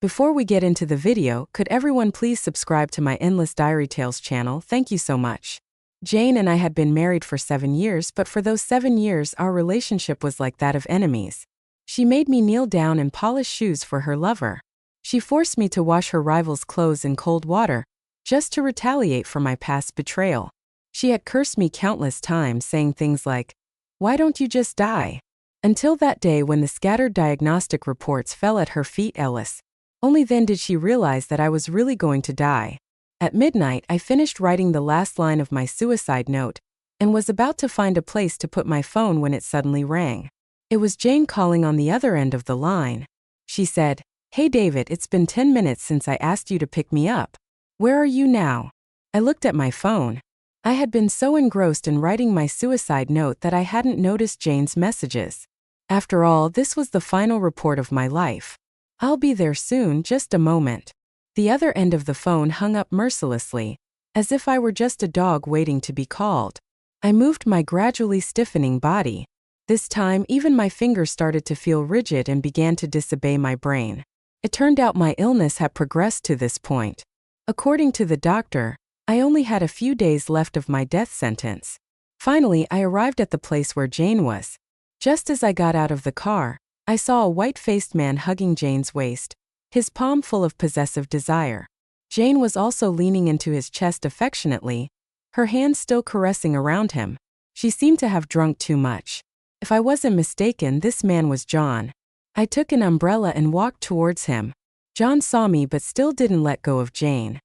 Before we get into the video, could everyone please subscribe to my Endless Diary Tales channel? Thank you so much. Jane and I had been married for 7 years, but for those 7 years our relationship was like that of enemies. She made me kneel down and polish shoes for her lover. She forced me to wash her rival's clothes in cold water, just to retaliate for my past betrayal. She had cursed me countless times, saying things like, "Why don't you just die?" Until that day when the scattered diagnostic reports fell at her feet. ALS. Only then did she realize that I was really going to die. At midnight, I finished writing the last line of my suicide note and was about to find a place to put my phone when it suddenly rang. It was Jane calling on the other end of the line. She said, "Hey David, it's been 10 minutes since I asked you to pick me up. Where are you now?" I looked at my phone. I had been so engrossed in writing my suicide note that I hadn't noticed Jane's messages. After all, this was the final report of my life. "I'll be there soon, just a moment." The other end of the phone hung up mercilessly, as if I were just a dog waiting to be called. I moved my gradually stiffening body. This time, even my fingers started to feel rigid and began to disobey my brain. It turned out my illness had progressed to this point. According to the doctor, I only had a few days left of my death sentence. Finally, I arrived at the place where Jane was. Just as I got out of the car, I saw a white-faced man hugging Jane's waist, his palm full of possessive desire. Jane was also leaning into his chest affectionately, her hands still caressing around him. She seemed to have drunk too much. If I wasn't mistaken, this man was John. I took an umbrella and walked towards him. John saw me but still didn't let go of Jane.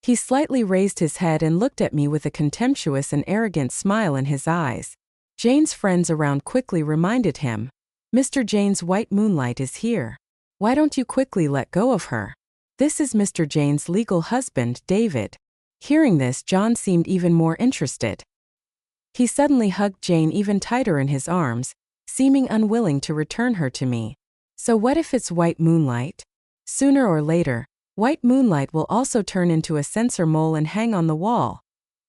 He slightly raised his head and looked at me with a contemptuous and arrogant smile in his eyes. Jane's friends around quickly reminded him, "Mr. Jane's white moonlight is here. Why don't you quickly let go of her? This is Mr. Jane's legal husband, David." Hearing this, John seemed even more interested. He suddenly hugged Jane even tighter in his arms, seeming unwilling to return her to me. "So what if it's white moonlight? Sooner or later, white moonlight will also turn into a censer mole and hang on the wall,"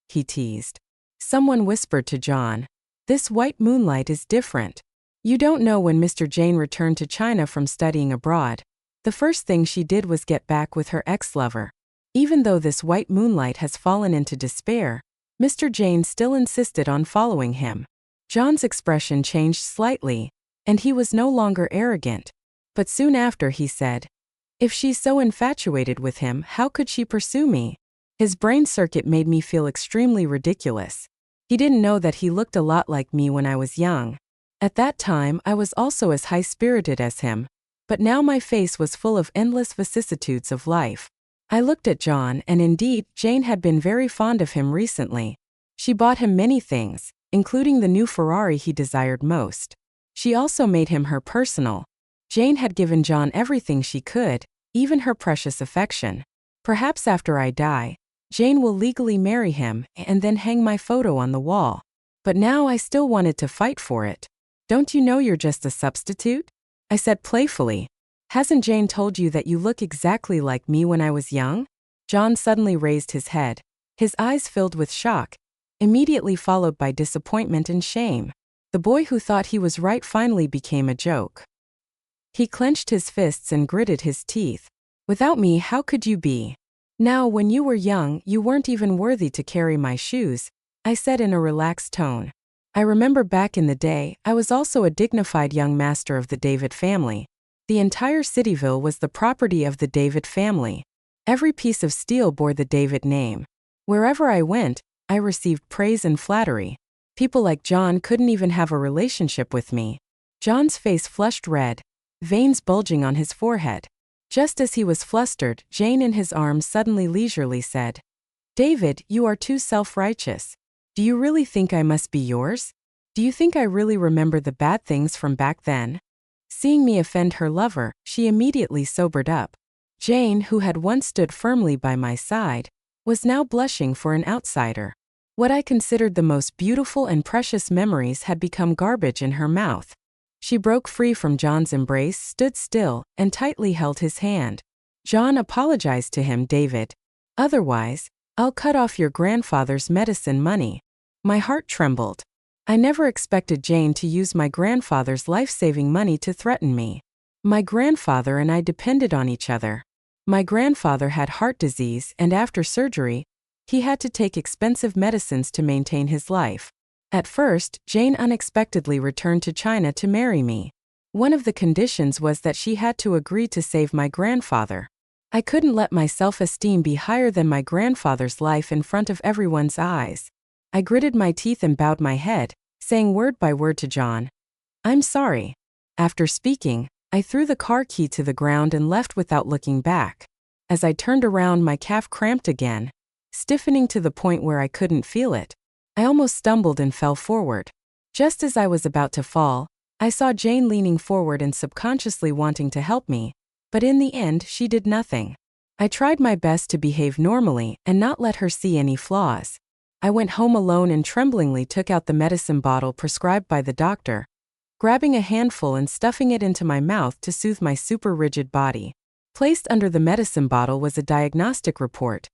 he teased. Someone whispered to John, "This white moonlight is different. You don't know, when Mr. Jane returned to China from studying abroad, the first thing she did was get back with her ex-lover. Even though this white moonlight has fallen into despair, Mr. Jane still insisted on following him." John's expression changed slightly, and he was no longer arrogant. But soon after he said, "If she's so infatuated with him, how could she pursue me?" His brain circuit made me feel extremely ridiculous. He didn't know that he looked a lot like me when I was young. At that time, I was also as high-spirited as him, but now my face was full of endless vicissitudes of life. I looked at John, and indeed, Jane had been very fond of him recently. She bought him many things, including the new Ferrari he desired most. She also made him her personal. Jane had given John everything she could, even her precious affection. Perhaps after I die, Jane will legally marry him and then hang my photo on the wall. But now I still wanted to fight for it. "Don't you know you're just a substitute?" I said playfully. "Hasn't Jane told you that you look exactly like me when I was young?" John suddenly raised his head. His eyes filled with shock, immediately followed by disappointment and shame. The boy who thought he was right finally became a joke. He clenched his fists and gritted his teeth. "Without me, how could you be? Now, when you were young, you weren't even worthy to carry my shoes," I said in a relaxed tone. I remember back in the day, I was also a dignified young master of the David family. The entire Cityville was the property of the David family. Every piece of steel bore the David name. Wherever I went, I received praise and flattery. People like John couldn't even have a relationship with me. John's face flushed red, veins bulging on his forehead. Just as he was flustered, Jane in his arms suddenly leisurely said, "David, you are too self-righteous. Do you really think I must be yours? Do you think I really remember the bad things from back then?" Seeing me offend her lover, she immediately sobered up. Jane, who had once stood firmly by my side, was now blushing for an outsider. What I considered the most beautiful and precious memories had become garbage in her mouth. She broke free from John's embrace, stood still, and tightly held his hand. "John, apologize to him, David. Otherwise, I'll cut off your grandfather's medicine money." My heart trembled. I never expected Jane to use my grandfather's life-saving money to threaten me. My grandfather and I depended on each other. My grandfather had heart disease, and after surgery, he had to take expensive medicines to maintain his life. At first, Jane unexpectedly returned to China to marry me. One of the conditions was that she had to agree to save my grandfather. I couldn't let my self-esteem be higher than my grandfather's life in front of everyone's eyes. I gritted my teeth and bowed my head, saying word by word to John, "I'm sorry." After speaking, I threw the car key to the ground and left without looking back. As I turned around, my calf cramped again, stiffening to the point where I couldn't feel it. I almost stumbled and fell forward. Just as I was about to fall, I saw Jane leaning forward and subconsciously wanting to help me, but in the end, she did nothing. I tried my best to behave normally and not let her see any flaws. I went home alone and tremblingly took out the medicine bottle prescribed by the doctor, grabbing a handful and stuffing it into my mouth to soothe my super rigid body. Placed under the medicine bottle was a diagnostic report.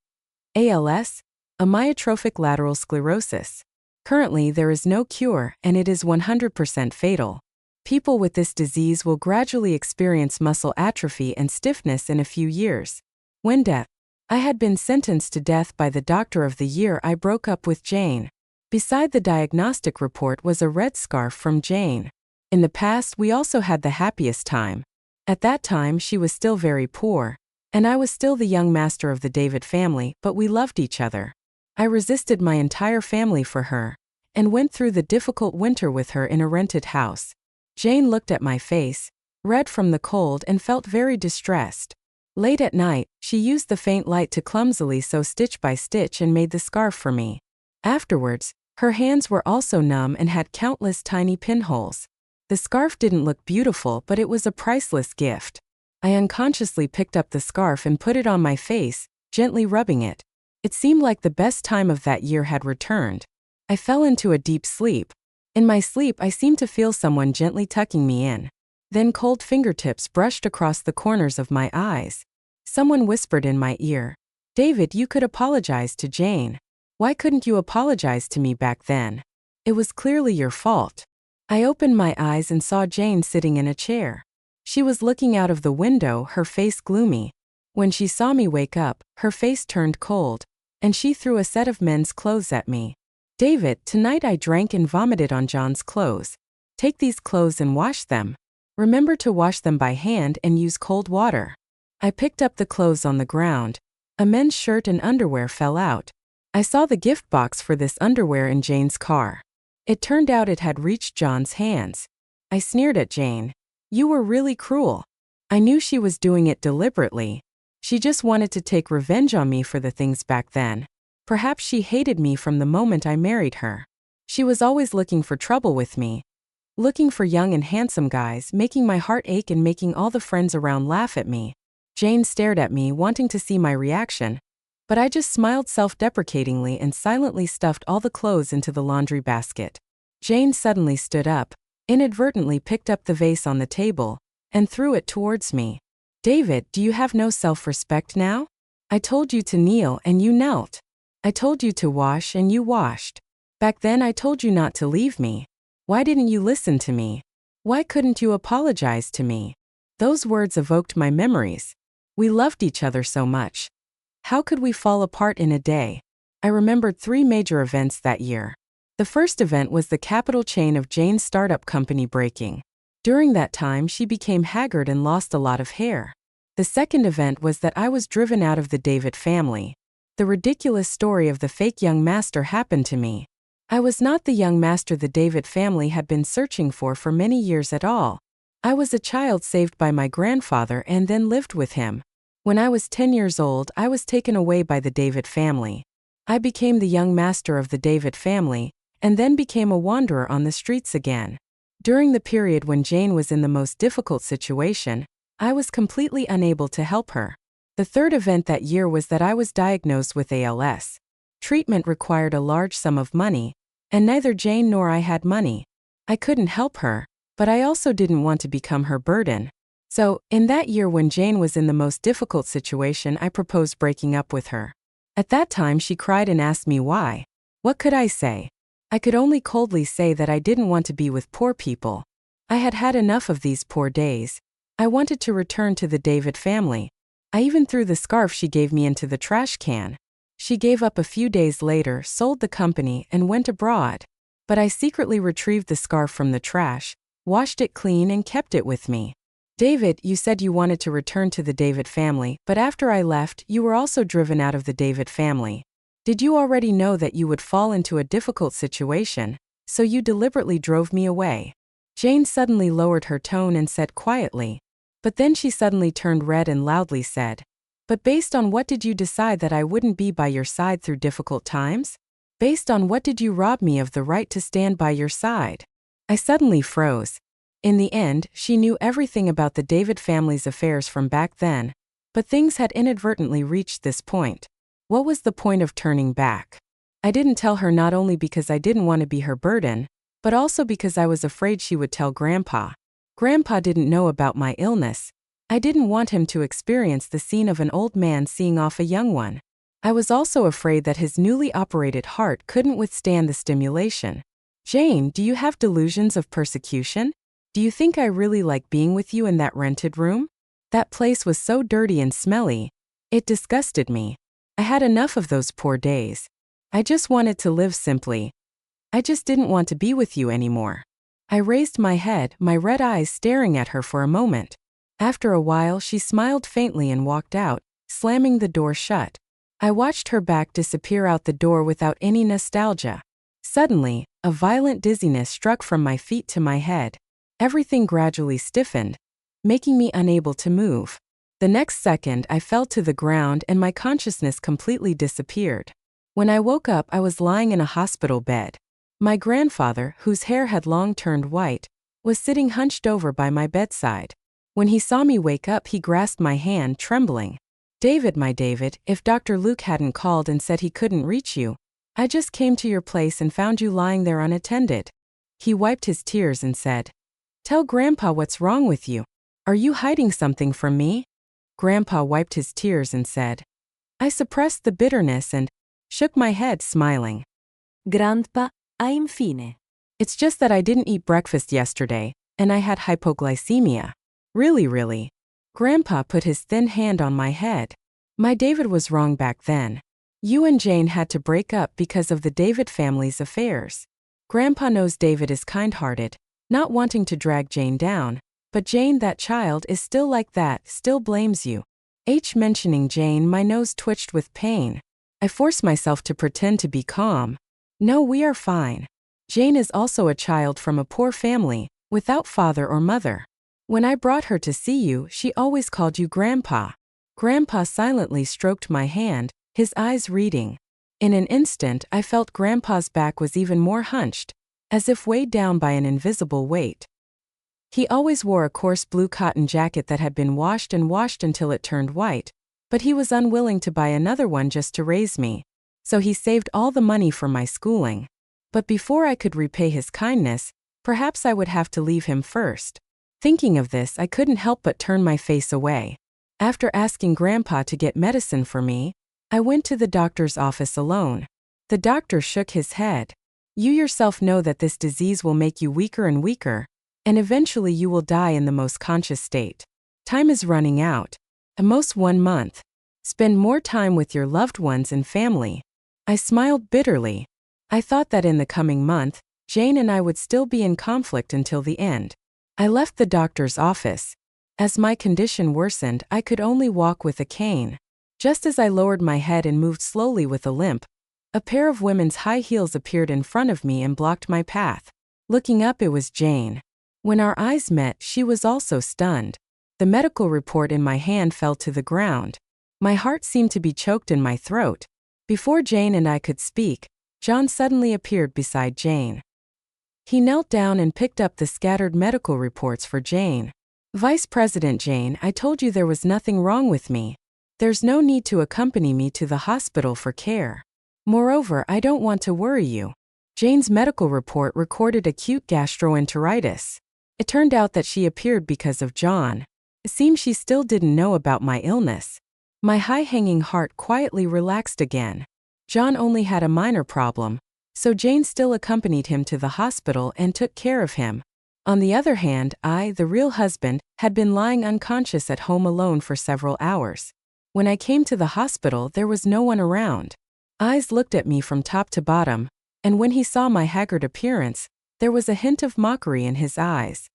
ALS, amyotrophic lateral sclerosis. Currently, there is no cure, and it is 100% fatal. People with this disease will gradually experience muscle atrophy and stiffness in a few years. When death. I had been sentenced to death by the doctor of the year I broke up with Jane. Beside the diagnostic report was a red scarf from Jane. In the past, we also had the happiest time. At that time, she was still very poor, and I was still the young master of the David family, but we loved each other. I resisted my entire family for her, and went through the difficult winter with her in a rented house. Jane looked at my face, red from the cold, and felt very distressed. Late at night, she used the faint light to clumsily sew stitch by stitch and made the scarf for me. Afterwards, her hands were also numb and had countless tiny pinholes. The scarf didn't look beautiful, but it was a priceless gift. I unconsciously picked up the scarf and put it on my face, gently rubbing it. It seemed like the best time of that year had returned. I fell into a deep sleep. In my sleep, I seemed to feel someone gently tucking me in. Then cold fingertips brushed across the corners of my eyes. Someone whispered in my ear, "David, you could apologize to Jane. Why couldn't you apologize to me back then? It was clearly your fault." I opened my eyes and saw Jane sitting in a chair. She was looking out of the window, her face gloomy. When she saw me wake up, her face turned cold, and she threw a set of men's clothes at me. "David, tonight I drank and vomited on John's clothes. Take these clothes and wash them. Remember to wash them by hand and use cold water." I picked up the clothes on the ground. A men's shirt and underwear fell out. I saw the gift box for this underwear in Jane's car. It turned out it had reached John's hands. I sneered at Jane. "You were really cruel." I knew she was doing it deliberately. She just wanted to take revenge on me for the things back then. Perhaps she hated me from the moment I married her. She was always looking for trouble with me. Looking for young and handsome guys, making my heart ache and making all the friends around laugh at me. Jane stared at me, wanting to see my reaction, but I just smiled self-deprecatingly and silently stuffed all the clothes into the laundry basket. Jane suddenly stood up, inadvertently picked up the vase on the table, and threw it towards me. "David, do you have no self-respect now? I told you to kneel and you knelt. I told you to wash and you washed. Back then I told you not to leave me. Why didn't you listen to me? Why couldn't you apologize to me?" Those words evoked my memories. We loved each other so much. How could we fall apart in a day? I remembered 3 major events that year. The first event was the capital chain of Jane's startup company breaking. During that time, she became haggard and lost a lot of hair. The second event was that I was driven out of the David family. The ridiculous story of the fake young master happened to me. I was not the young master the David family had been searching for many years at all. I was a child saved by my grandfather and then lived with him. When I was 10 years old, I was taken away by the David family. I became the young master of the David family, and then became a wanderer on the streets again. During the period when Jane was in the most difficult situation, I was completely unable to help her. The third event that year was that I was diagnosed with ALS. Treatment required a large sum of money, and neither Jane nor I had money. I couldn't help her, but I also didn't want to become her burden. So, in that year when Jane was in the most difficult situation, I proposed breaking up with her. At that time, she cried and asked me why. What could I say? I could only coldly say that I didn't want to be with poor people. I had had enough of these poor days. I wanted to return to the David family. I even threw the scarf she gave me into the trash can. She gave up a few days later, sold the company, and went abroad. But I secretly retrieved the scarf from the trash, washed it clean, and kept it with me. David, you said you wanted to return to the David family, but after I left, you were also driven out of the David family. Did you already know that you would fall into a difficult situation, so you deliberately drove me away? Jane suddenly lowered her tone and said quietly. But then she suddenly turned red and loudly said, "But based on what did you decide that I wouldn't be by your side through difficult times? Based on what did you rob me of the right to stand by your side?" I suddenly froze. In the end, she knew everything about the David family's affairs from back then, but things had inadvertently reached this point. What was the point of turning back? I didn't tell her not only because I didn't want to be her burden, but also because I was afraid she would tell Grandpa. Grandpa didn't know about my illness. I didn't want him to experience the scene of an old man seeing off a young one. I was also afraid that his newly operated heart couldn't withstand the stimulation. Jane, do you have delusions of persecution? Do you think I really like being with you in that rented room? That place was so dirty and smelly. It disgusted me. I had enough of those poor days. I just wanted to live simply. I just didn't want to be with you anymore. I raised my head, my red eyes staring at her for a moment. After a while, she smiled faintly and walked out, slamming the door shut. I watched her back disappear out the door without any nostalgia. Suddenly, a violent dizziness struck from my feet to my head. Everything gradually stiffened, making me unable to move. The next second, I fell to the ground and my consciousness completely disappeared. When I woke up, I was lying in a hospital bed. My grandfather, whose hair had long turned white, was sitting hunched over by my bedside. When he saw me wake up, he grasped my hand, trembling. "David, my David, if Dr. Luke hadn't called and said he couldn't reach you, I just came to your place and found you lying there unattended." He wiped his tears and said, "Tell Grandpa what's wrong with you. Are you hiding something from me?" Grandpa wiped his tears and said, I suppressed the bitterness and shook my head, smiling. "Grandpa, infine. It's just that I didn't eat breakfast yesterday, and I had hypoglycemia. Really. Grandpa put his thin hand on my head. My David was wrong back then. You and Jane had to break up because of the David family's affairs. Grandpa knows David is kind-hearted, not wanting to drag Jane down, but Jane, that child, is still like that, still blames you." Mentioning Jane, my nose twitched with pain. I forced myself to pretend to be calm. "No, we are fine. Jane is also a child from a poor family, without father or mother. When I brought her to see you, she always called you Grandpa." Grandpa silently stroked my hand, his eyes reading. In an instant, I felt Grandpa's back was even more hunched, as if weighed down by an invisible weight. He always wore a coarse blue cotton jacket that had been washed and washed until it turned white, but he was unwilling to buy another one just to raise me, so he saved all the money for my schooling. But before I could repay his kindness, perhaps I would have to leave him first. Thinking of this, I couldn't help but turn my face away. After asking Grandpa to get medicine for me, I went to the doctor's office alone. The doctor shook his head. "You yourself know that this disease will make you weaker and weaker, and eventually you will die in the most conscious state. Time is running out. At most 1 month. Spend more time with your loved ones and family." I smiled bitterly. I thought that in the coming month, Jane and I would still be in conflict until the end. I left the doctor's office. As my condition worsened, I could only walk with a cane. Just as I lowered my head and moved slowly with a limp, a pair of women's high heels appeared in front of me and blocked my path. Looking up, it was Jane. When our eyes met, she was also stunned. The medical report in my hand fell to the ground. My heart seemed to be choked in my throat. Before Jane and I could speak, John suddenly appeared beside Jane. He knelt down and picked up the scattered medical reports for Jane. "Vice President Jane, I told you there was nothing wrong with me. There's no need to accompany me to the hospital for care. Moreover, I don't want to worry you." Jane's medical report recorded acute gastroenteritis. It turned out that she appeared because of John. It seemed she still didn't know about my illness. My high-hanging heart quietly relaxed again. John only had a minor problem, so Jane still accompanied him to the hospital and took care of him. On the other hand, I, the real husband, had been lying unconscious at home alone for several hours. When I came to the hospital, there was no one around. Eyes looked at me from top to bottom, and when he saw my haggard appearance, there was a hint of mockery in his eyes.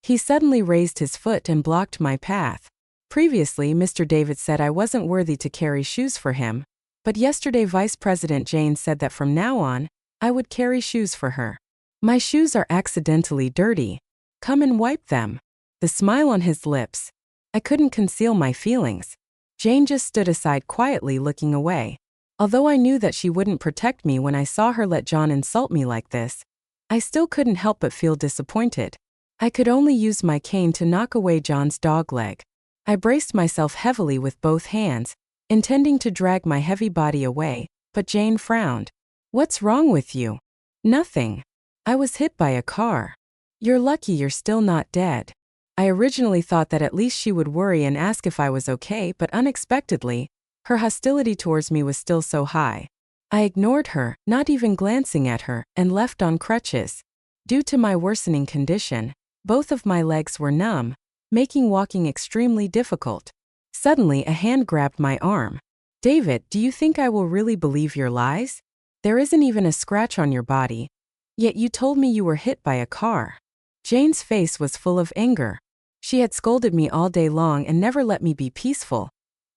He suddenly raised his foot and blocked my path. Previously, Mr. David said I wasn't worthy to carry shoes for him, but yesterday Vice President Jane said that from now on, I would carry shoes for her. My shoes are accidentally dirty. Come and wipe them. The smile on his lips. I couldn't conceal my feelings. Jane just stood aside quietly looking away. Although I knew that she wouldn't protect me when I saw her let John insult me like this, I still couldn't help but feel disappointed. I could only use my cane to knock away John's dog leg. I braced myself heavily with both hands, intending to drag my heavy body away, but Jane frowned. "What's wrong with you?" "Nothing. I was hit by a car." "You're lucky you're still not dead." I originally thought that at least she would worry and ask if I was okay, but unexpectedly, her hostility towards me was still so high. I ignored her, not even glancing at her, and left on crutches. Due to my worsening condition, both of my legs were numb, making walking extremely difficult. Suddenly, a hand grabbed my arm. "David, do you think I will really believe your lies? There isn't even a scratch on your body. Yet you told me you were hit by a car." Jane's face was full of anger. She had scolded me all day long and never let me be peaceful.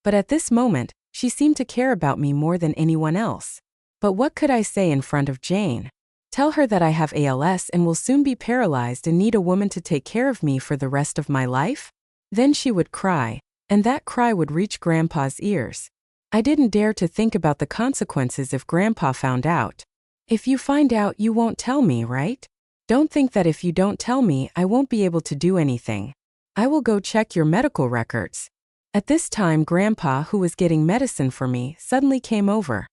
But at this moment, she seemed to care about me more than anyone else. But what could I say in front of Jane? Tell her that I have ALS and will soon be paralyzed and need a woman to take care of me for the rest of my life? Then she would cry, and that cry would reach Grandpa's ears. I didn't dare to think about the consequences if Grandpa found out. "If you find out, you won't tell me, right? Don't think that if you don't tell me, I won't be able to do anything. I will go check your medical records." At this time, Grandpa, who was getting medicine for me, suddenly came over.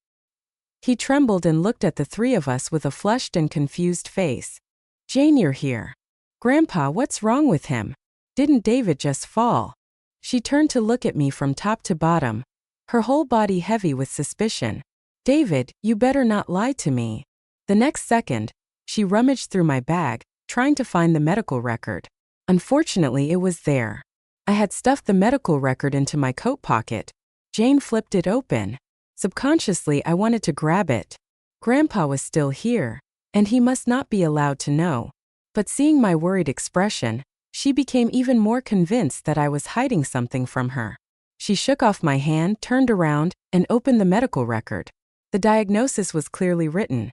He trembled and looked at the three of us with a flushed and confused face. "Jane, you're here. Grandpa, what's wrong with him? Didn't David just fall?" She turned to look at me from top to bottom, her whole body heavy with suspicion. "David, you better not lie to me." The next second, she rummaged through my bag, trying to find the medical record. Unfortunately, it was there. I had stuffed the medical record into my coat pocket. Jane flipped it open. Subconsciously, I wanted to grab it. Grandpa was still here, and he must not be allowed to know. But seeing my worried expression, she became even more convinced that I was hiding something from her. She shook off my hand, turned around, and opened the medical record. The diagnosis was clearly written.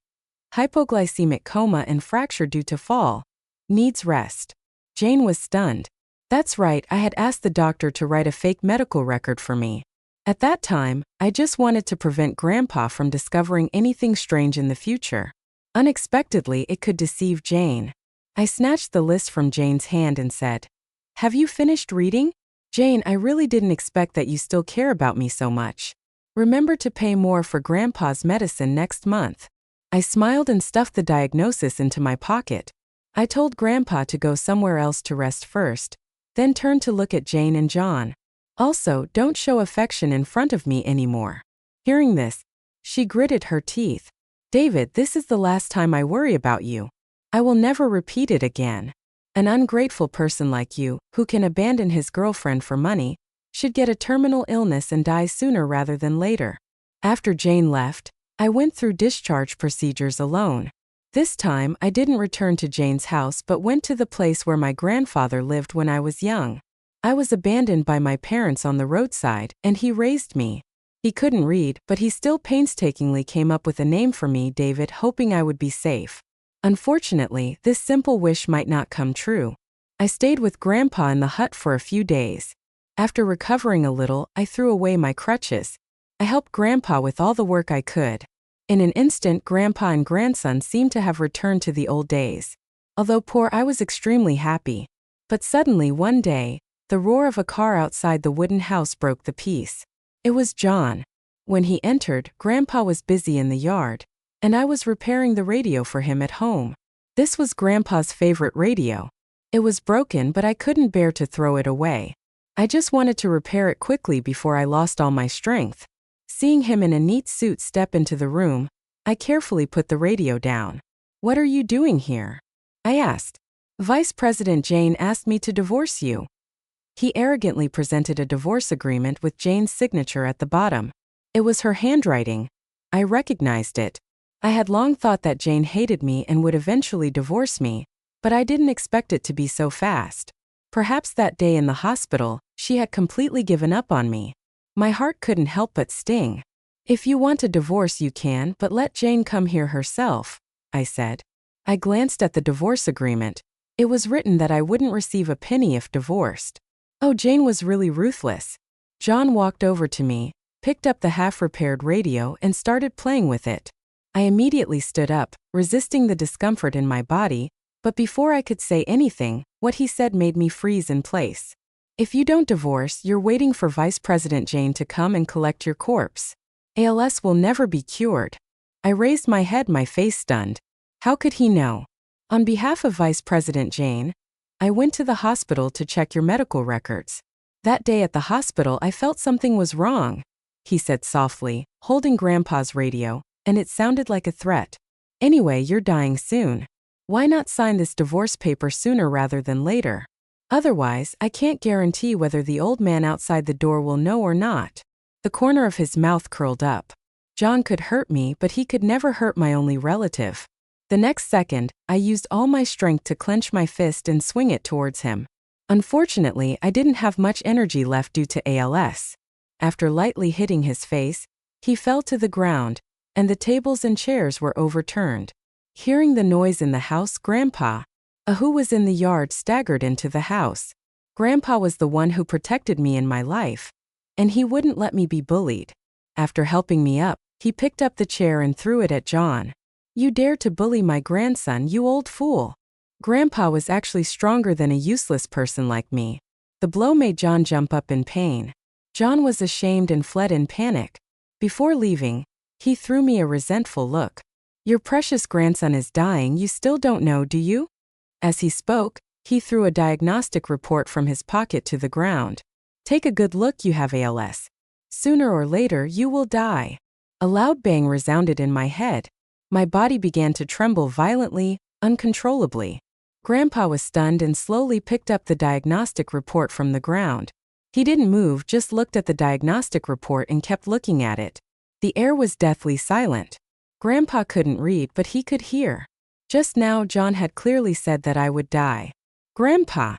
Hypoglycemic coma and fracture due to fall. Needs rest. Jane was stunned. That's right, I had asked the doctor to write a fake medical record for me. At that time, I just wanted to prevent Grandpa from discovering anything strange in the future. Unexpectedly, it could deceive Jane. I snatched the list from Jane's hand and said, "Have you finished reading? Jane, I really didn't expect that you still care about me so much. Remember to pay more for Grandpa's medicine next month." I smiled and stuffed the diagnosis into my pocket. I told Grandpa to go somewhere else to rest first, then turned to look at Jane and John. "Also, don't show affection in front of me anymore." Hearing this, she gritted her teeth. "David, this is the last time I worry about you. I will never repeat it again. An ungrateful person like you, who can abandon his girlfriend for money, should get a terminal illness and die sooner rather than later." After Jane left, I went through discharge procedures alone. This time, I didn't return to Jane's house but went to the place where my grandfather lived when I was young. I was abandoned by my parents on the roadside, and he raised me. He couldn't read, but he still painstakingly came up with a name for me, David, hoping I would be safe. Unfortunately, this simple wish might not come true. I stayed with Grandpa in the hut for a few days. After recovering a little, I threw away my crutches. I helped Grandpa with all the work I could. In an instant, Grandpa and grandson seemed to have returned to the old days. Although poor, I was extremely happy. But suddenly one day, the roar of a car outside the wooden house broke the peace. It was John. When he entered, Grandpa was busy in the yard, and I was repairing the radio for him at home. This was Grandpa's favorite radio. It was broken, but I couldn't bear to throw it away. I just wanted to repair it quickly before I lost all my strength. Seeing him in a neat suit step into the room, I carefully put the radio down. "What are you doing here?" I asked. Vice President Jane asked me to divorce you. He arrogantly presented a divorce agreement with Jane's signature at the bottom. It was her handwriting. I recognized it. I had long thought that Jane hated me and would eventually divorce me, but I didn't expect it to be so fast. Perhaps that day in the hospital, she had completely given up on me. My heart couldn't help but sting. If you want a divorce you can, but let Jane come here herself, I said. I glanced at the divorce agreement. It was written that I wouldn't receive a penny if divorced. Oh, Jane was really ruthless. John walked over to me, picked up the half-repaired radio and started playing with it. I immediately stood up, resisting the discomfort in my body, but before I could say anything, what he said made me freeze in place. If you don't divorce, you're waiting for Vice President Jane to come and collect your corpse. ALS will never be cured. I raised my head, my face stunned. How could he know? On behalf of Vice President Jane, I went to the hospital to check your medical records. That day at the hospital I felt something was wrong, he said softly, holding Grandpa's radio, and it sounded like a threat. Anyway, you're dying soon. Why not sign this divorce paper sooner rather than later? Otherwise, I can't guarantee whether the old man outside the door will know or not. The corner of his mouth curled up. John could hurt me, but he could never hurt my only relative. The next second, I used all my strength to clench my fist and swing it towards him. Unfortunately, I didn't have much energy left due to ALS. After lightly hitting his face, he fell to the ground, and the tables and chairs were overturned. Hearing the noise in the house, Grandpa, who was in the yard, staggered into the house. Grandpa was the one who protected me in my life, and he wouldn't let me be bullied. After helping me up, he picked up the chair and threw it at John. You dare to bully my grandson, you old fool. Grandpa was actually stronger than a useless person like me. The blow made John jump up in pain. John was ashamed and fled in panic. Before leaving, he threw me a resentful look. Your precious grandson is dying, you still don't know, do you? As he spoke, he threw a diagnostic report from his pocket to the ground. Take a good look, you have ALS. Sooner or later, you will die. A loud bang resounded in my head. My body began to tremble violently, uncontrollably. Grandpa was stunned and slowly picked up the diagnostic report from the ground. He didn't move, just looked at the diagnostic report and kept looking at it. The air was deathly silent. Grandpa couldn't read, but he could hear. Just now, John had clearly said that I would die. Grandpa!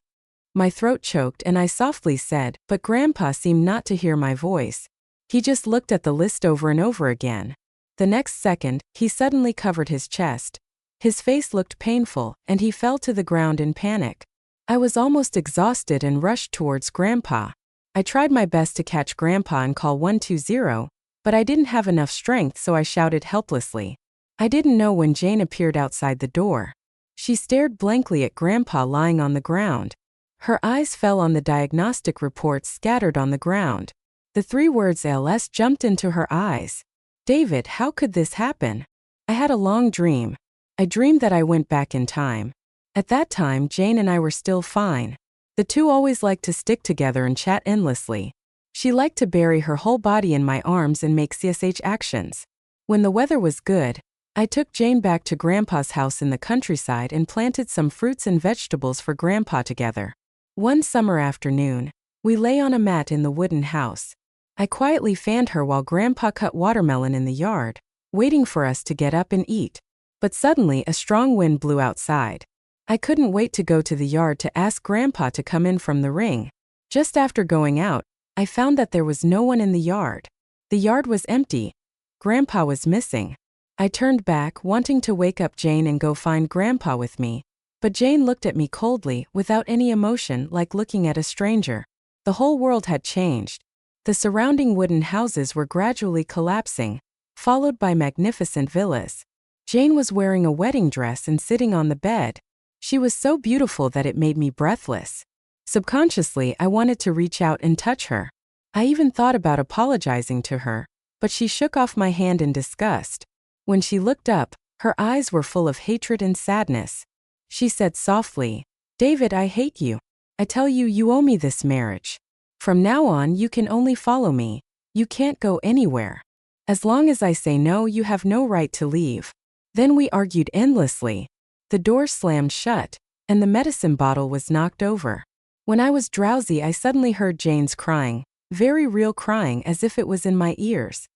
My throat choked and I softly said, but Grandpa seemed not to hear my voice. He just looked at the list over and over again. The next second, he suddenly covered his chest. His face looked painful, and he fell to the ground in panic. I was almost exhausted and rushed towards Grandpa. I tried my best to catch Grandpa and call 120, but I didn't have enough strength, so I shouted helplessly. I didn't know when Jane appeared outside the door. She stared blankly at Grandpa lying on the ground. Her eyes fell on the diagnostic reports scattered on the ground. The 3 words ALS jumped into her eyes. David, how could this happen? I had a long dream. I dreamed that I went back in time. At that time, Jane and I were still fine. The two always liked to stick together and chat endlessly. She liked to bury her whole body in my arms and make CSH actions. When the weather was good, I took Jane back to Grandpa's house in the countryside and planted some fruits and vegetables for Grandpa together. One summer afternoon, we lay on a mat in the wooden house. I quietly fanned her while Grandpa cut watermelon in the yard, waiting for us to get up and eat. But suddenly a strong wind blew outside. I couldn't wait to go to the yard to ask Grandpa to come in from the ring. Just after going out, I found that there was no one in the yard. The yard was empty. Grandpa was missing. I turned back, wanting to wake up Jane and go find Grandpa with me. But Jane looked at me coldly, without any emotion, like looking at a stranger. The whole world had changed. The surrounding wooden houses were gradually collapsing, followed by magnificent villas. Jane was wearing a wedding dress and sitting on the bed. She was so beautiful that it made me breathless. Subconsciously, I wanted to reach out and touch her. I even thought about apologizing to her, but she shook off my hand in disgust. When she looked up, her eyes were full of hatred and sadness. She said softly, "David, I hate you. I tell you, you owe me this marriage. From now on, you can only follow me. You can't go anywhere. As long as I say no, you have no right to leave." Then we argued endlessly. The door slammed shut. and the medicine bottle was knocked over. When I was drowsy, I suddenly heard Jane's crying, very real crying, as if it was in my ears.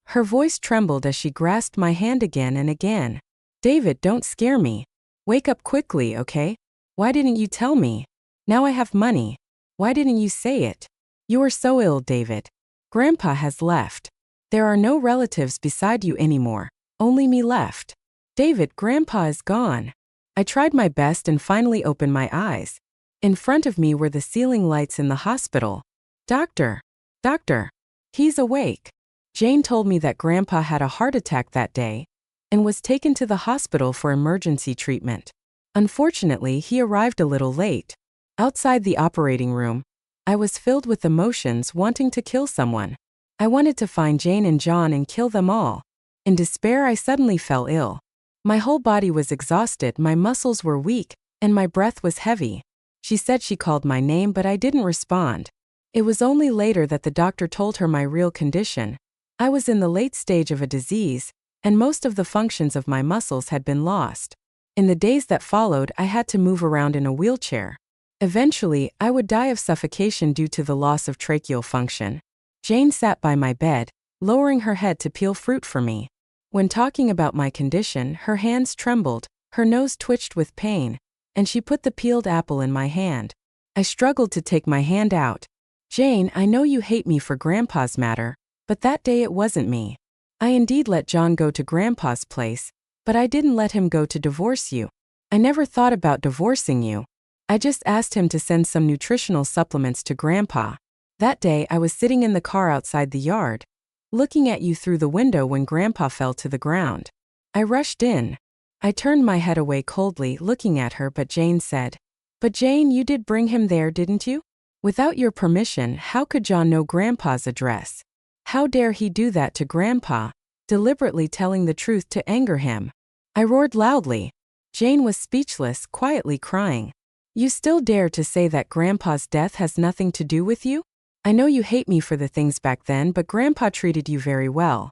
Her voice trembled as she grasped my hand again and again. "David, don't scare me. Wake up quickly, okay? Why didn't you tell me? Now I have money. Why didn't you say it? You are so ill, David. Grandpa has left. There are no relatives beside you anymore, only me left. David, Grandpa is gone." I tried my best and finally opened my eyes. In front of me were the ceiling lights in the hospital. Doctor, he's awake." Jane told me that Grandpa had a heart attack that day and was taken to the hospital for emergency treatment. Unfortunately, he arrived a little late. Outside the operating room, I was filled with emotions, wanting to kill someone. I wanted to find Jane and John and kill them all. In despair, I suddenly fell ill. My whole body was exhausted, my muscles were weak, and my breath was heavy. She said she called my name, but I didn't respond. It was only later that the doctor told her my real condition. I was in the late stage of a disease, and most of the functions of my muscles had been lost. In the days that followed, I had to move around in a wheelchair. Eventually, I would die of suffocation due to the loss of tracheal function. Jane sat by my bed, lowering her head to peel fruit for me. When talking about my condition, her hands trembled, her nose twitched with pain, and she put the peeled apple in my hand. I struggled to take my hand out. "Jane, I know you hate me for Grandpa's matter, but that day it wasn't me. I indeed let John go to Grandpa's place, but I didn't let him go to divorce you. I never thought about divorcing you. I just asked him to send some nutritional supplements to Grandpa. That day I was sitting in the car outside the yard, looking at you through the window when Grandpa fell to the ground. I rushed in. I turned my head away coldly, looking at her, but Jane said, "But Jane, you did bring him there, didn't you? Without your permission, how could John know Grandpa's address? How dare he do that to Grandpa, deliberately telling the truth to anger him?" I roared loudly. Jane was speechless, quietly crying. "You still dare to say that Grandpa's death has nothing to do with you? I know you hate me for the things back then, but Grandpa treated you very well.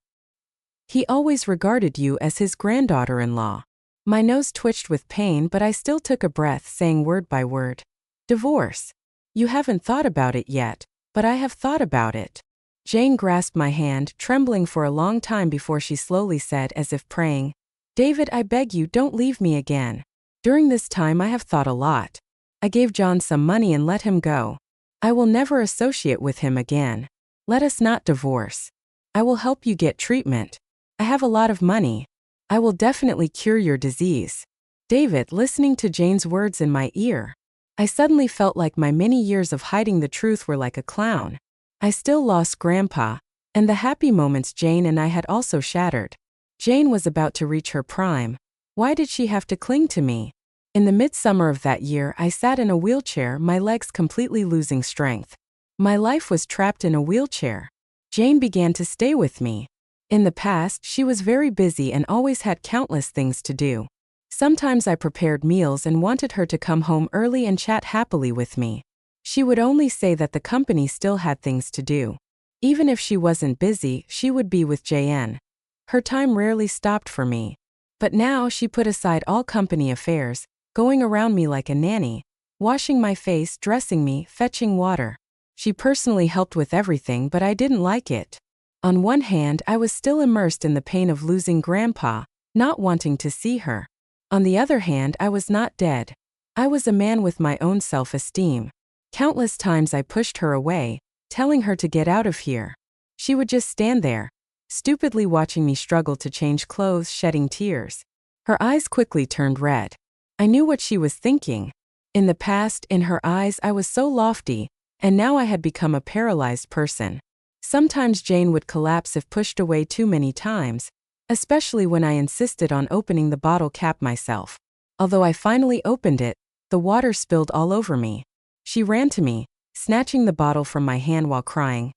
He always regarded you as his granddaughter-in-law." My nose twitched with pain, but I still took a breath, saying word by word, "Divorce. You haven't thought about it yet, but I have thought about it." Jane grasped my hand, trembling for a long time before she slowly said, as if praying, "David, I beg you, don't leave me again. During this time I have thought a lot. I gave John some money and let him go. I will never associate with him again. Let us not divorce. I will help you get treatment. I have a lot of money. I will definitely cure your disease." David, listening to Jane's words in my ear, I suddenly felt like my many years of hiding the truth were like a clown. I still lost Grandpa, and the happy moments Jane and I had also shattered. Jane was about to reach her prime. Why did she have to cling to me? In the midsummer of that year, I sat in a wheelchair, my legs completely losing strength. My life was trapped in a wheelchair. Jane began to stay with me. In the past, she was very busy and always had countless things to do. Sometimes I prepared meals and wanted her to come home early and chat happily with me. She would only say that the company still had things to do. Even if she wasn't busy, she would be with JN. Her time rarely stopped for me. But now she put aside all company affairs, going around me like a nanny, washing my face, dressing me, fetching water. She personally helped with everything, but I didn't like it. On one hand, I was still immersed in the pain of losing Grandpa, not wanting to see her. On the other hand, I was not dead. I was a man with my own self-esteem. Countless times I pushed her away, telling her to get out of here. She would just stand there, stupidly watching me struggle to change clothes, shedding tears. Her eyes quickly turned red. I knew what she was thinking. In the past, in her eyes, I was so lofty, and now I had become a paralyzed person. Sometimes Jane would collapse if pushed away too many times, especially when I insisted on opening the bottle cap myself. Although I finally opened it, the water spilled all over me. She ran to me, snatching the bottle from my hand while crying,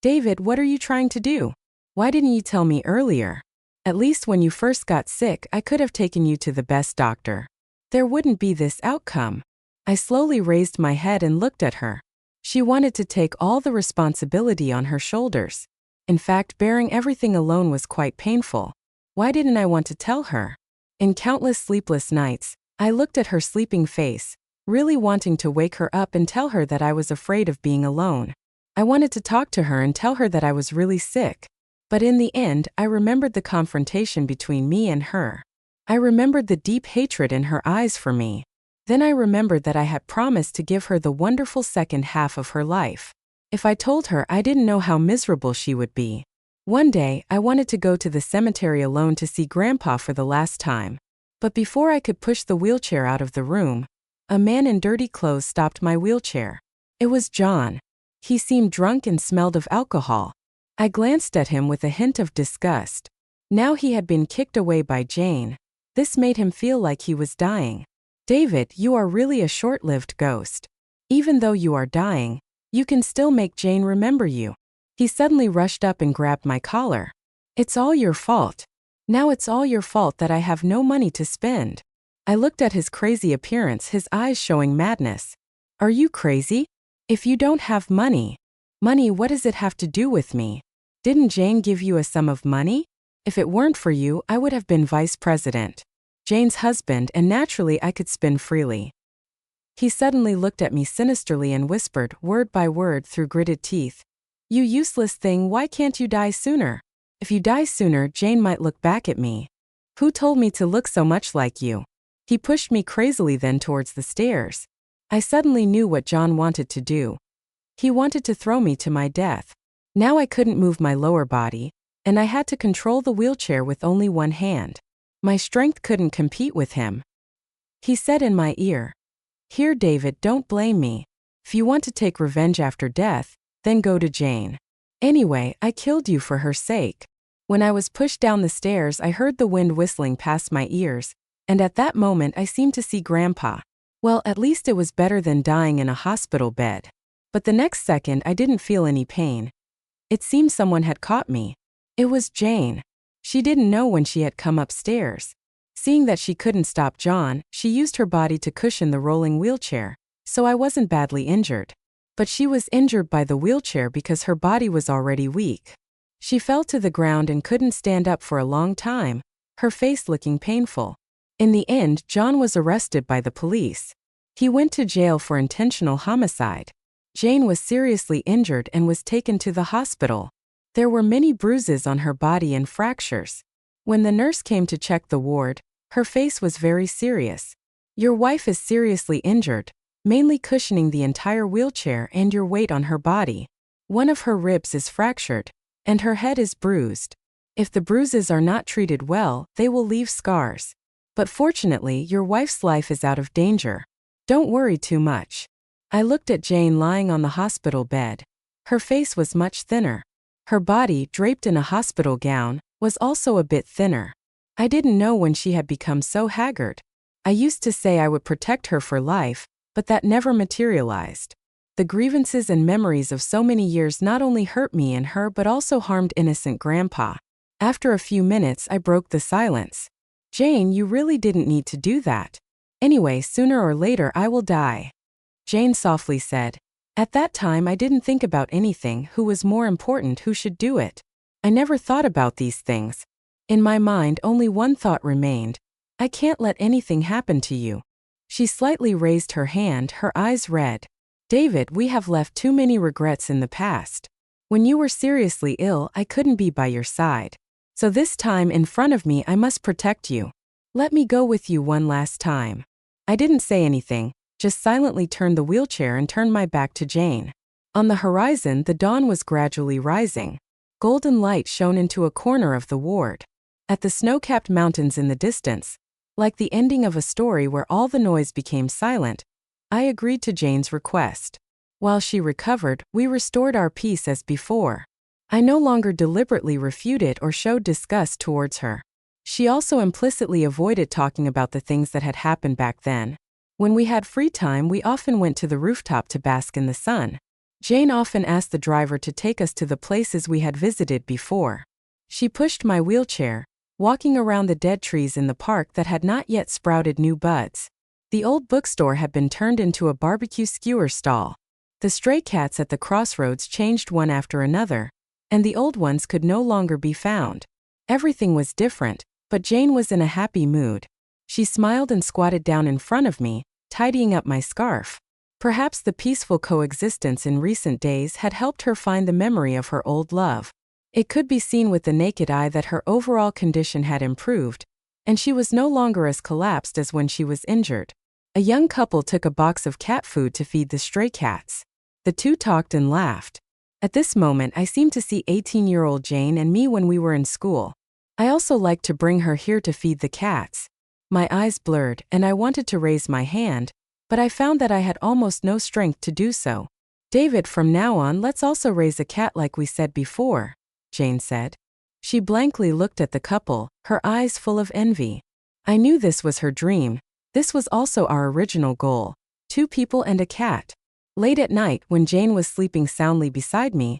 "David, what are you trying to do? Why didn't you tell me earlier? At least when you first got sick, I could have taken you to the best doctor. There wouldn't be this outcome." I slowly raised my head and looked at her. She wanted to take all the responsibility on her shoulders. In fact, bearing everything alone was quite painful. Why didn't I want to tell her? In countless sleepless nights, I looked at her sleeping face, really wanting to wake her up and tell her that I was afraid of being alone. I wanted to talk to her and tell her that I was really sick. But in the end, I remembered the confrontation between me and her. I remembered the deep hatred in her eyes for me. Then I remembered that I had promised to give her the wonderful second half of her life. If I told her, I didn't know how miserable she would be. One day, I wanted to go to the cemetery alone to see Grandpa for the last time. But before I could push the wheelchair out of the room, a man in dirty clothes stopped my wheelchair. It was John. He seemed drunk and smelled of alcohol. I glanced at him with a hint of disgust. Now he had been kicked away by Jane. This made him feel like he was dying. David, you are really a short-lived ghost. Even though you are dying, you can still make Jane remember you. He suddenly rushed up and grabbed my collar. It's all your fault. Now it's all your fault that I have no money to spend. I looked at his crazy appearance, his eyes showing madness. Are you crazy? If you don't have money, what does it have to do with me? Didn't Jane give you a sum of money? If it weren't for you, I would have been vice president, Jane's husband, and naturally I could spin freely. He suddenly looked at me sinisterly and whispered, word by word through gritted teeth, "You useless thing, why can't you die sooner? If you die sooner, Jane might look back at me. Who told me to look so much like you?" He pushed me crazily then towards the stairs. I suddenly knew what John wanted to do. He wanted to throw me to my death. Now I couldn't move my lower body, and I had to control the wheelchair with only one hand. My strength couldn't compete with him. He said in my ear, "Here, David, don't blame me. If you want to take revenge after death, then go to Jane. Anyway, I killed you for her sake." When I was pushed down the stairs, I heard the wind whistling past my ears, and at that moment I seemed to see Grandpa. Well, at least it was better than dying in a hospital bed. But the next second I didn't feel any pain. It seemed someone had caught me. It was Jane. She didn't know when she had come upstairs. Seeing that she couldn't stop John, she used her body to cushion the rolling wheelchair, so I wasn't badly injured. But she was injured by the wheelchair because her body was already weak. She fell to the ground and couldn't stand up for a long time, her face looking painful. In the end, John was arrested by the police. He went to jail for intentional homicide. Jane was seriously injured and was taken to the hospital. There were many bruises on her body and fractures. When the nurse came to check the ward, her face was very serious. "Your wife is seriously injured, mainly cushioning the entire wheelchair and your weight on her body. One of her ribs is fractured, and her head is bruised. If the bruises are not treated well, they will leave scars. But fortunately, your wife's life is out of danger. Don't worry too much." I looked at Jane lying on the hospital bed. Her face was much thinner. Her body, draped in a hospital gown, was also a bit thinner. I didn't know when she had become so haggard. I used to say I would protect her for life, but that never materialized. The grievances and memories of so many years not only hurt me and her but also harmed innocent Grandpa. After a few minutes, I broke the silence. "Jane, you really didn't need to do that. Anyway, sooner or later I will die," Jane softly said. At that time I didn't think about anything, who was more important, who should do it. I never thought about these things. In my mind only one thought remained. I can't let anything happen to you. She slightly raised her hand, her eyes red. "David, we have left too many regrets in the past. When you were seriously ill, I couldn't be by your side. So this time in front of me I must protect you. Let me go with you one last time." I didn't say anything, just silently turned the wheelchair and turned my back to Jane. On the horizon, the dawn was gradually rising. Golden light shone into a corner of the ward. At the snow-capped mountains in the distance, like the ending of a story where all the noise became silent, I agreed to Jane's request. While she recovered, we restored our peace as before. I no longer deliberately refuted or showed disgust towards her. She also implicitly avoided talking about the things that had happened back then. When we had free time, we often went to the rooftop to bask in the sun. Jane often asked the driver to take us to the places we had visited before. She pushed my wheelchair, walking around the dead trees in the park that had not yet sprouted new buds. The old bookstore had been turned into a barbecue skewer stall. The stray cats at the crossroads changed one after another, and the old ones could no longer be found. Everything was different, but Jane was in a happy mood. She smiled and squatted down in front of me, tidying up my scarf. Perhaps the peaceful coexistence in recent days had helped her find the memory of her old love. It could be seen with the naked eye that her overall condition had improved, and she was no longer as collapsed as when she was injured. A young couple took a box of cat food to feed the stray cats. The two talked and laughed. At this moment, I seemed to see 18-year-old Jane and me when we were in school. I also liked to bring her here to feed the cats. My eyes blurred, and I wanted to raise my hand, but I found that I had almost no strength to do so. David, from now on, let's also raise a cat like we said before, Jane said. She blankly looked at the couple, her eyes full of envy. I knew this was her dream. This was also our original goal: 2 people and a cat. Late at night, when Jane was sleeping soundly beside me,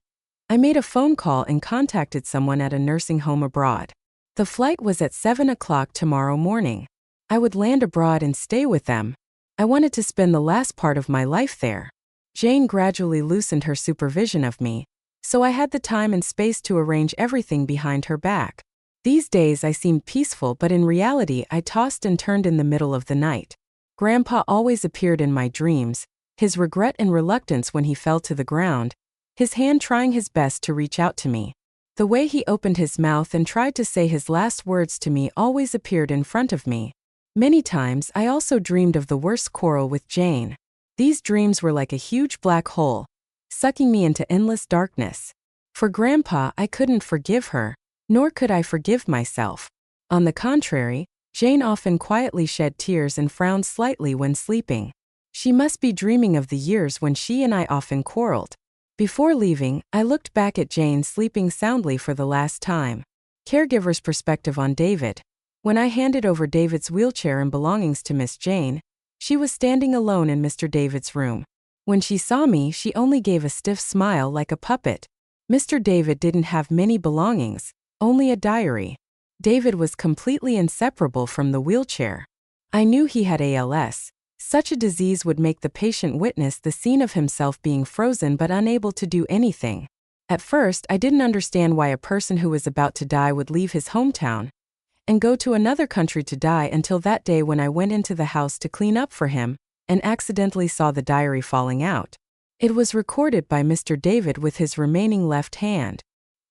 I made a phone call and contacted someone at a nursing home abroad. The flight was at 7 o'clock tomorrow morning. I would land abroad and stay with them. I wanted to spend the last part of my life there. Jane gradually loosened her supervision of me, so I had the time and space to arrange everything behind her back. These days I seemed peaceful, but in reality I tossed and turned in the middle of the night. Grandpa always appeared in my dreams, his regret and reluctance when he fell to the ground, his hand trying his best to reach out to me. The way he opened his mouth and tried to say his last words to me always appeared in front of me. Many times I also dreamed of the worst quarrel with Jane. These dreams were like a huge black hole, sucking me into endless darkness. For Grandpa, I couldn't forgive her, nor could I forgive myself. On the contrary, Jane often quietly shed tears and frowned slightly when sleeping. She must be dreaming of the years when she and I often quarreled. Before leaving, I looked back at Jane sleeping soundly for the last time. Caregiver's perspective on David. When I handed over David's wheelchair and belongings to Miss Jane, she was standing alone in Mr. David's room. When she saw me, she only gave a stiff smile like a puppet. Mr. David didn't have many belongings, only a diary. David was completely inseparable from the wheelchair. I knew he had ALS. Such a disease would make the patient witness the scene of himself being frozen but unable to do anything. At first, I didn't understand why a person who was about to die would leave his hometown and go to another country to die until that day when I went into the house to clean up for him and accidentally saw the diary falling out. It was recorded by Mr. David with his remaining left hand.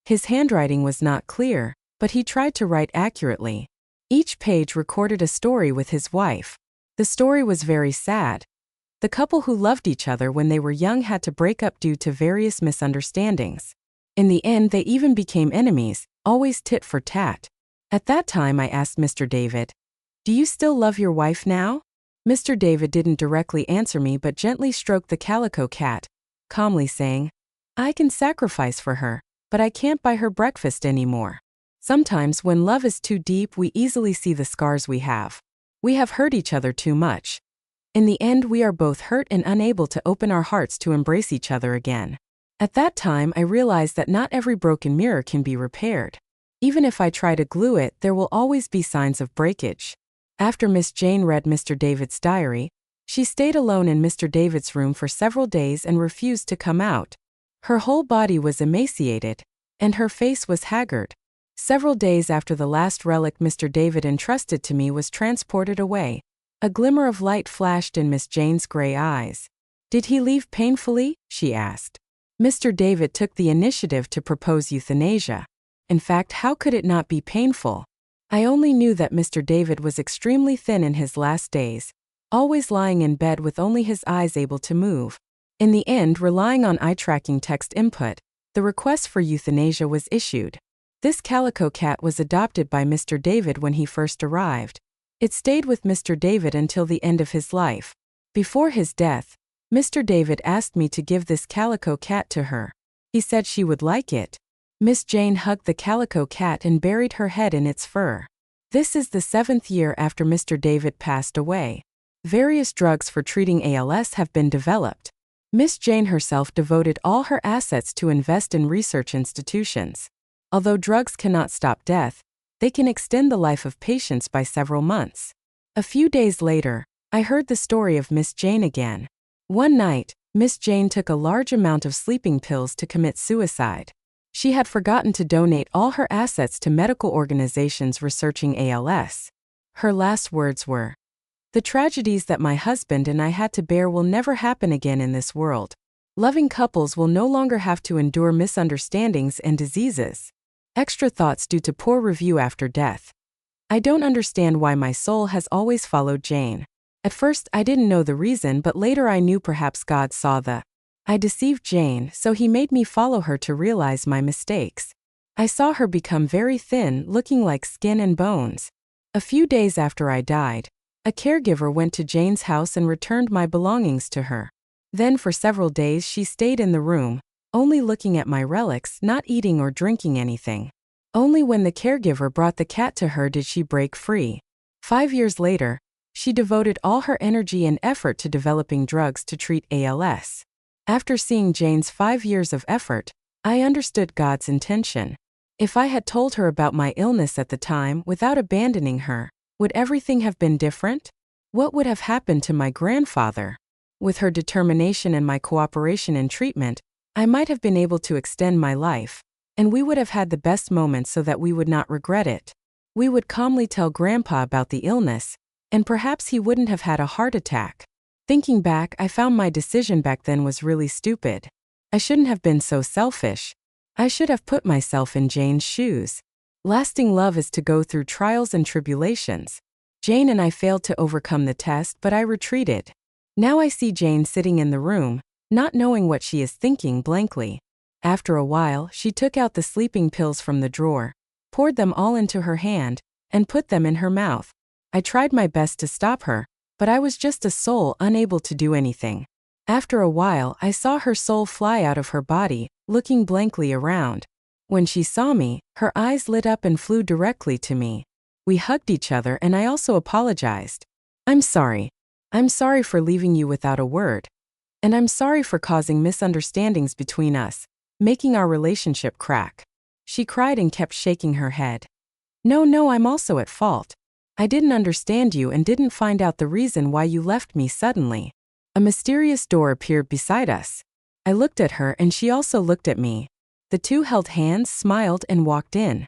His handwriting was not clear, but he tried to write accurately. Each page recorded a story with his wife. The story was very sad. The couple who loved each other when they were young had to break up due to various misunderstandings. In the end, they even became enemies, always tit for tat. At that time, I asked Mr. David, "Do you still love your wife now?" Mr. David didn't directly answer me but gently stroked the calico cat, calmly saying, "I can sacrifice for her, but I can't buy her breakfast anymore." Sometimes when love is too deep, we easily see the scars we have. We have hurt each other too much. In the end, we are both hurt and unable to open our hearts to embrace each other again. At that time, I realized that not every broken mirror can be repaired. Even if I try to glue it, there will always be signs of breakage. After Miss Jane read Mr. David's diary, she stayed alone in Mr. David's room for several days and refused to come out. Her whole body was emaciated, and her face was haggard. Several days after the last relic Mr. David entrusted to me was transported away, a glimmer of light flashed in Miss Jane's gray eyes. "Did he leave painfully?" she asked. Mr. David took the initiative to propose euthanasia. In fact, how could it not be painful? I only knew that Mr. David was extremely thin in his last days, always lying in bed with only his eyes able to move. In the end, relying on eye-tracking text input, the request for euthanasia was issued. This calico cat was adopted by Mr. David when he first arrived. It stayed with Mr. David until the end of his life. Before his death, Mr. David asked me to give this calico cat to her. He said she would like it. Miss Jane hugged the calico cat and buried her head in its fur. This is the 7th year after Mr. David passed away. Various drugs for treating ALS have been developed. Miss Jane herself devoted all her assets to invest in research institutions. Although drugs cannot stop death, they can extend the life of patients by several months. A few days later, I heard the story of Miss Jane again. One night, Miss Jane took a large amount of sleeping pills to commit suicide. She had forgotten to donate all her assets to medical organizations researching ALS. Her last words were, "The tragedies that my husband and I had to bear will never happen again in this world. Loving couples will no longer have to endure misunderstandings and diseases. Extra thoughts due to poor review after death. I don't understand why my soul has always followed Jane. At first I didn't know the reason, but later I knew perhaps God saw I deceived Jane, so he made me follow her to realize my mistakes. I saw her become very thin, looking like skin and bones. A few days after I died, a caregiver went to Jane's house and returned my belongings to her. Then for several days she stayed in the room, only looking at my relics, not eating or drinking anything. Only when the caregiver brought the cat to her did she break free. 5 years later, she devoted all her energy and effort to developing drugs to treat ALS. After seeing Jane's 5 years of effort, I understood God's intention. If I had told her about my illness at the time without abandoning her, would everything have been different? What would have happened to my grandfather? With her determination and my cooperation in treatment, I might have been able to extend my life, and we would have had the best moments so that we would not regret it. We would calmly tell Grandpa about the illness, and perhaps he wouldn't have had a heart attack. Thinking back, I found my decision back then was really stupid. I shouldn't have been so selfish. I should have put myself in Jane's shoes. Lasting love is to go through trials and tribulations. Jane and I failed to overcome the test, but I retreated. Now I see Jane sitting in the room, not knowing what she is thinking blankly. After a while, she took out the sleeping pills from the drawer, poured them all into her hand, and put them in her mouth. I tried my best to stop her, but I was just a soul unable to do anything. After a while, I saw her soul fly out of her body, looking blankly around. When she saw me, her eyes lit up and flew directly to me. We hugged each other and I also apologized. "I'm sorry. I'm sorry for leaving you without a word. And I'm sorry for causing misunderstandings between us, making our relationship crack." She cried and kept shaking her head. No, I'm also at fault. I didn't understand you and didn't find out the reason why you left me suddenly." A mysterious door appeared beside us. I looked at her and she also looked at me. The two held hands, smiled, and walked in.